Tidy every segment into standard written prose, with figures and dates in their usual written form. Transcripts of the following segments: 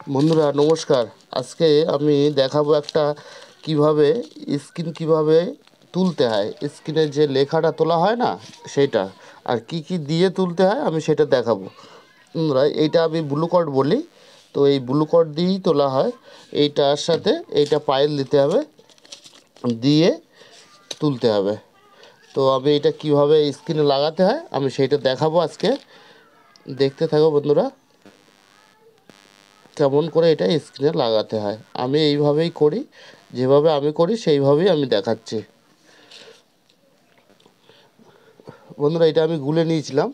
বন্ধুরা নমস্কার। আজকে আমি দেখাবো একটা কিভাবে স্ক্রিন কিভাবে তুলতে হয়। স্ক্রিনে যে লেখাটা তোলা হয় না সেটা, আর কি কি দিয়ে তুলতে হয় আমি সেটা দেখাবো। বন্ধুরা এইটা আমি ব্লু কোড বলি, তো এই ব্লু কোড দিয়েই তোলা হয়। এইটার সাথে এইটা পাইল দিতে হবে, দিয়ে তুলতে হবে। তো আমি এটা কিভাবে স্ক্রিনে লাগাতে হয় আমি সেইটা দেখাবো আজকে। দেখতে থাকো বন্ধুরা, কেমন করে এটা স্ক্রিনে লাগাতে হয়। আমি এইভাবেই করি, যেভাবে আমি করি সেইভাবেই আমি দেখাচ্ছি। বন্ধুরা এটা আমি গুলে নিয়েছিলাম,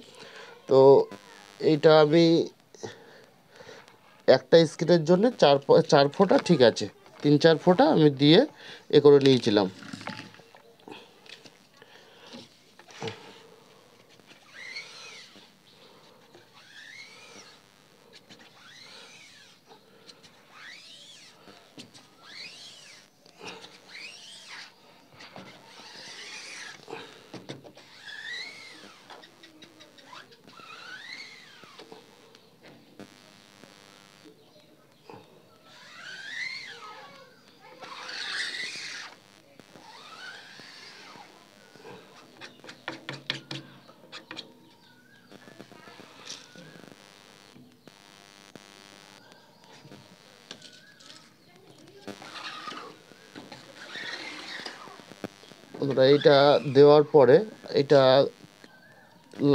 তো এইটা আমি একটা স্ক্রিনের জন্য চার ফোঁটা ঠিক আছে, 3-4 ফোঁটা আমি দিয়ে এ করে নিয়েছিলাম। বন্ধুরা এইটা দেওয়ার পরে, এটা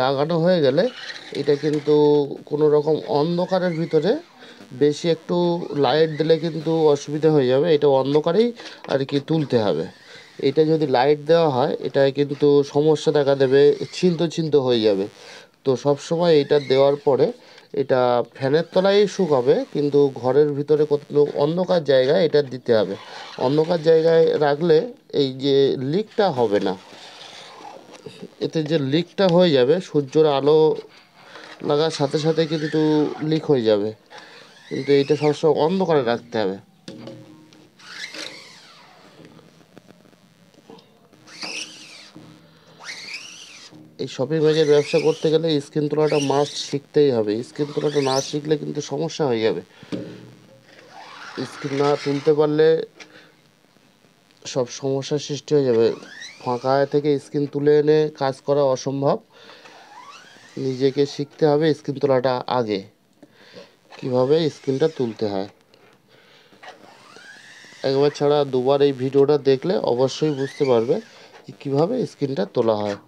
লাগানো হয়ে গেলে এটা কিন্তু কোনো রকম অন্ধকারের ভিতরে বেশি একটু লাইট দিলে কিন্তু অসুবিধা হয়ে যাবে। এটা অন্ধকারেই আর কি তুলতে হবে। এটা যদি লাইট দেওয়া হয় এটা কিন্তু সমস্যা দেখা দেবে, ছিন্ত হয়ে যাবে। তো সব সময় এটা দেওয়ার পরে এটা ফ্যানের তলায় শুকাবে, কিন্তু ঘরের ভিতরে কোথাও অন্ধকার জায়গায় এটা দিতে হবে। অন্ধকার জায়গায় রাখলে এই যে লিকটা হবে না। এতে যে লিকটা হয়ে যাবে, সূর্যের আলো লাগার সাথে সাথে কিন্তু লিক হয়ে যাবে। কিন্তু এইটা সবসময় অন্ধকারে রাখতে হবে। এই শপিং ব্যাগের ব্যবসা করতে গেলে স্ক্রিন তোলাটা মাস্ট শিখতেই হবে। স্ক্রিন তোলাটা না শিখলে কিন্তু সমস্যা হয়ে যাবে। স্ক্রিন না তুলতে পারলে সব সমস্যার সৃষ্টি হয়ে যাবে। ফাঁকা থেকে স্ক্রিন তুলে এনে কাজ করা অসম্ভব। নিজেকে শিখতে হবে স্ক্রিন তোলাটা আগে, কিভাবে স্ক্রিনটা তুলতে হয়। একবার ছাড়া দুবার এই ভিডিওটা দেখলে অবশ্যই বুঝতে পারবে যে কীভাবে স্ক্রিনটা তোলা হয়।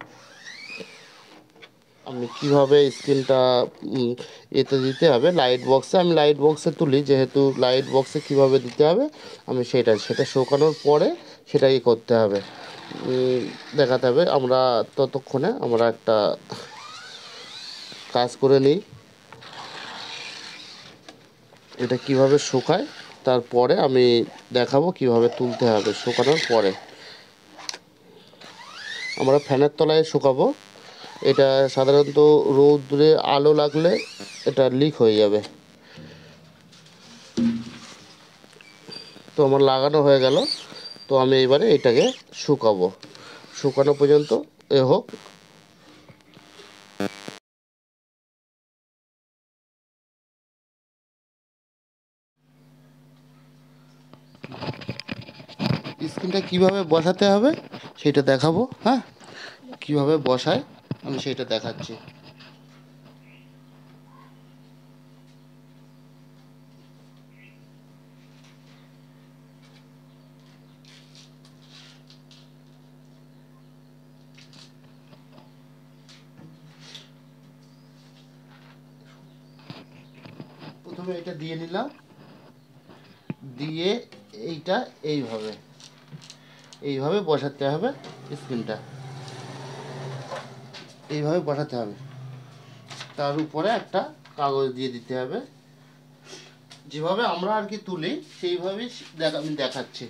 আমি কিভাবে স্ক্রিনটা এতে দিতে হবে লাইট বক্সে, আমি লাইট বক্সে তুলি, যেহেতু লাইট বক্সে কিভাবে দিতে হবে আমি সেটা শুকানোর পরে সেটাই করতে হবে, দেখাতে হবে। আমরা ততক্ষণে আমরা একটা কাজ করে নিই। এটা কিভাবে শুকায় তারপরে আমি দেখাবো কিভাবে তুলতে হবে। শুকানোর পরে আমরা ফ্যানের তলায় শুকাবো। এটা সাধারণত রৌদ্রে আলো লাগলে এটা লিক হয়ে যাবে। তো আমার লাগানো হয়ে গেল, তো আমি এবারে এটাকে শুকাবো। শুকানো পর্যন্ত এ হোক। স্ক্রিনটা কিভাবে বসাতে হবে সেটা দেখাবো। হ্যাঁ, কিভাবে বসায় আমি সেটা দেখাচ্ছি। প্রথমে এটা দিয়ে নিলাম, দিয়ে এইটা এইভাবে এইভাবে বসাতে হবে। স্ক্রিনটা এইভাবে বসাতে হবে, তার উপরে একটা কাগজ দিয়ে দিতে হবে। যেভাবে আমরা আর কি তুলি সেইভাবেই আমি দেখাচ্ছি।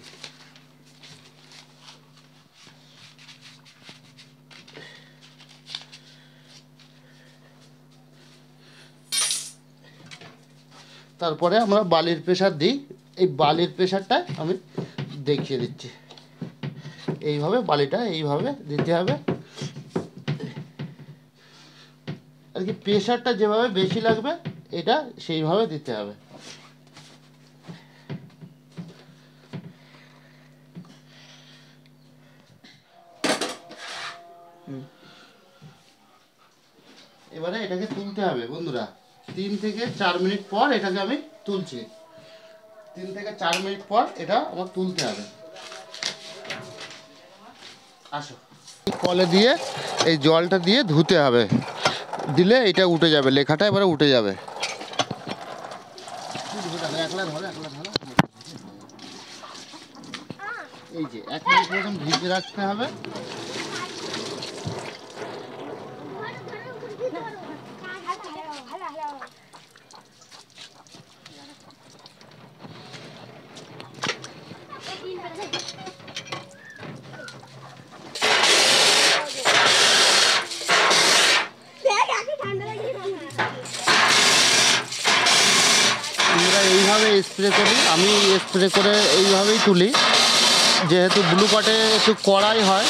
তারপরে আমরা বালির প্রেসার দিই। এই বালির প্রেসারটা আমি দেখিয়ে দিচ্ছি। এইভাবে বালিটা এইভাবে দিতে হবে আর কি। প্রেসারটা যেভাবে বেশি লাগবে এটা সেইভাবে দিতে হবে। এবারে এটাকে তুলতে হবে বন্ধুরা। 3 থেকে 4 মিনিট পর এটাকে আমি তুলছি। 3 থেকে 4 মিনিট পর এটা আমার তুলতে হবে। আসো, কলে দিয়ে এই জলটা দিয়ে ধুতে হবে, দিলে এটা উঠে যাবে, লেখাটা এবারে উঠে যাবে। এই যে 1 মিনিট মতন ভিজে রাখতে হবে। আমরা এইভাবে স্প্রে করি, আমি স্প্রে করে এইভাবেই তুলি। যেহেতু ব্লু কটে একটু কড়াই হয়